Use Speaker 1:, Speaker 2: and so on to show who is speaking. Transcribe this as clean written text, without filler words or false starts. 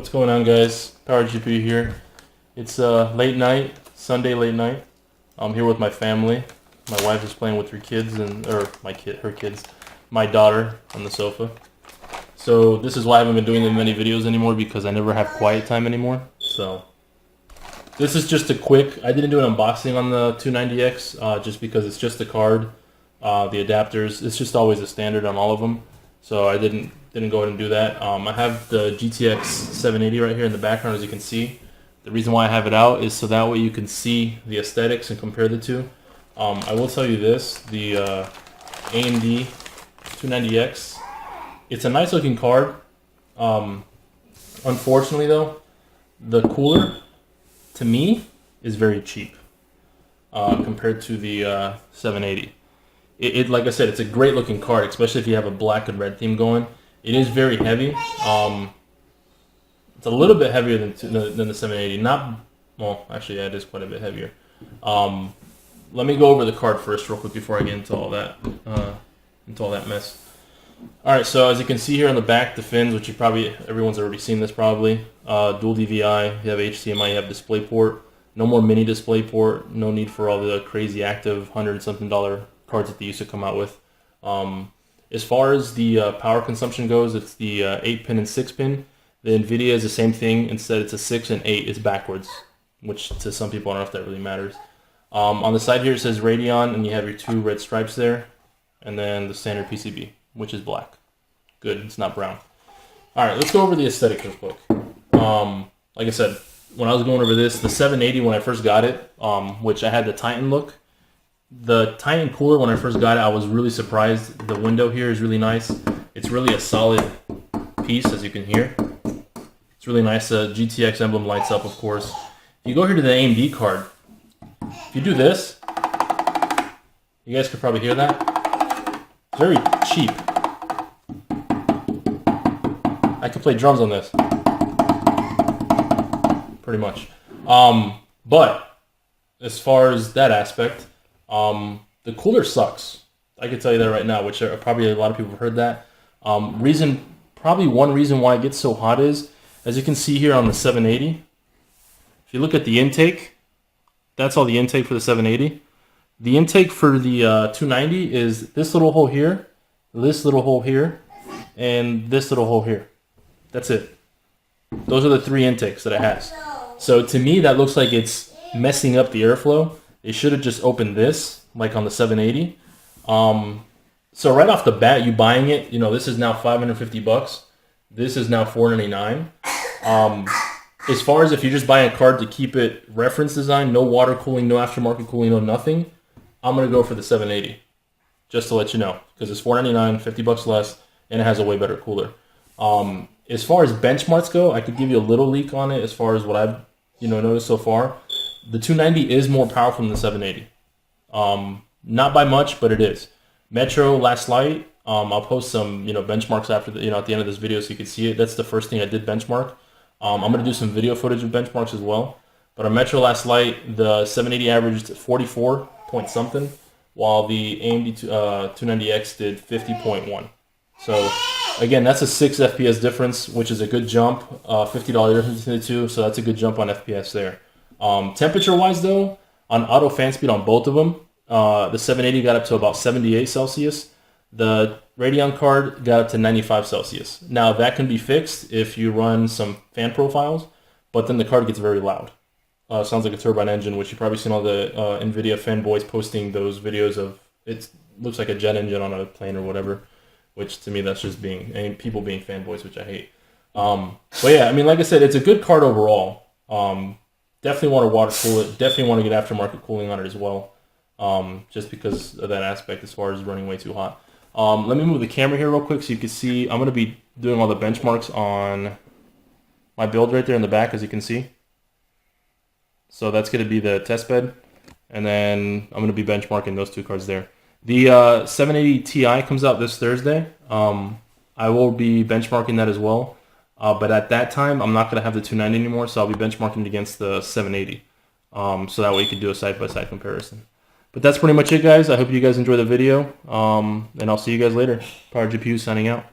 Speaker 1: What's going on, guys? Power GPU here. It's late night, Sunday late night. I'm here with my family. My wife is playing with her kids her kids, my daughter on the sofa. So this is why I haven't been doing many videos anymore, because I never have quiet time anymore. So this is just a quick. I didn't do an unboxing on the 290X just because it's just the card, the adapters. It's just always a standard on all of them. So I didn't go ahead and do that. I have the GTX 780 right here in the background, as you can see. The reason why I have it out is so that way you can see the aesthetics and compare the two. I will tell you this, the AMD 290X, it's a nice looking card. Unfortunately though, the cooler, to me, is very cheap compared to the 780. Like I said, it's a great looking card, especially if you have a black and red theme going. It is very heavy. It's a little bit heavier than the 780. Not, well, actually, yeah, it is quite a bit heavier. Let me go over the card first, real quick, before I get into all that mess. All right, so as you can see here on the back, the fins, which everyone's already seen this probably. Dual DVI. You have HDMI. You have DisplayPort. No more mini DisplayPort. No need for all the crazy active $100-something cards that they used to come out with. As far as the power consumption goes, it's the 8-pin and 6-pin. The NVIDIA is the same thing. Instead, it's a 6 and 8. It's backwards, which to some people, I don't know if that really matters. On the side here, it says Radeon, and you have your 2 red stripes there. And then the standard PCB, which is black. Good, it's not brown. All right, let's go over the aesthetic real quick. Like I said, when I was going over this, the 780, when I first got it, which I had the Titan look, the Titan cooler, when I first got it, I was really surprised. The window here is really nice. It's really a solid piece, as you can hear. It's really nice. The GTX emblem lights up, of course. If you go here to the AMD card, if you do this, you guys could probably hear that. It's very cheap. I could play drums on this. Pretty much. But as far as that aspect, the cooler sucks. I can tell you that right now, which probably a lot of people have heard that. Probably one reason why it gets so hot is, as you can see here on the 780, if you look at the intake, that's all the intake for the 780. The intake for the 290 is this little hole here, this little hole here, and this little hole here. That's it. Those are the 3 intakes that it has. So to me, that looks like it's messing up the airflow. They should have just opened this, like on the 780. So right off the bat, you buying it, this is now $550. This is now $499. As far as if you're just buying a card to keep it reference design, no water cooling, no aftermarket cooling, no nothing, I'm gonna go for the 780, just to let you know, because it's $499, $50 less, and it has a way better cooler. As far as benchmarks go, I could give you a little leak on it as far as what I've noticed so far. The 290 is more powerful than the 780. Not by much, but it is. Metro last light. I'll post some benchmarks after at the end of this video so you can see it. That's the first thing I did benchmark. I'm gonna do some video footage of benchmarks as well. But on Metro last light, the 780 averaged 44 point something, while the AMD 290X did 50.1. So again, that's a 6 FPS difference, which is a good jump. $50 difference between the two, so that's a good jump on FPS there. Temperature-wise though, on auto fan speed on both of them, the 780 got up to about 78 Celsius. The Radeon card got up to 95 Celsius. Now that can be fixed if you run some fan profiles, but then the card gets very loud. Sounds like a turbine engine, which you've probably seen all the NVIDIA fanboys posting those videos of. It looks like a jet engine on a plane or whatever, which to me that's just people being fanboys, which I hate. But yeah, I mean, like I said, it's a good card overall. Definitely want to water cool it. Definitely want to get aftermarket cooling on it as well, just because of that aspect as far as running way too hot. Let me move the camera here real quick so you can see. I'm going to be doing all the benchmarks on my build right there in the back, as you can see. So that's going to be the test bed, and then I'm going to be benchmarking those 2 cards there. The 780 Ti comes out this Thursday. I will be benchmarking that as well. But at that time, I'm not going to have the 290 anymore, so I'll be benchmarking against the 780. So that way you can do a side-by-side comparison. But that's pretty much it, guys. I hope you guys enjoy the video, and I'll see you guys later. Power GPU signing out.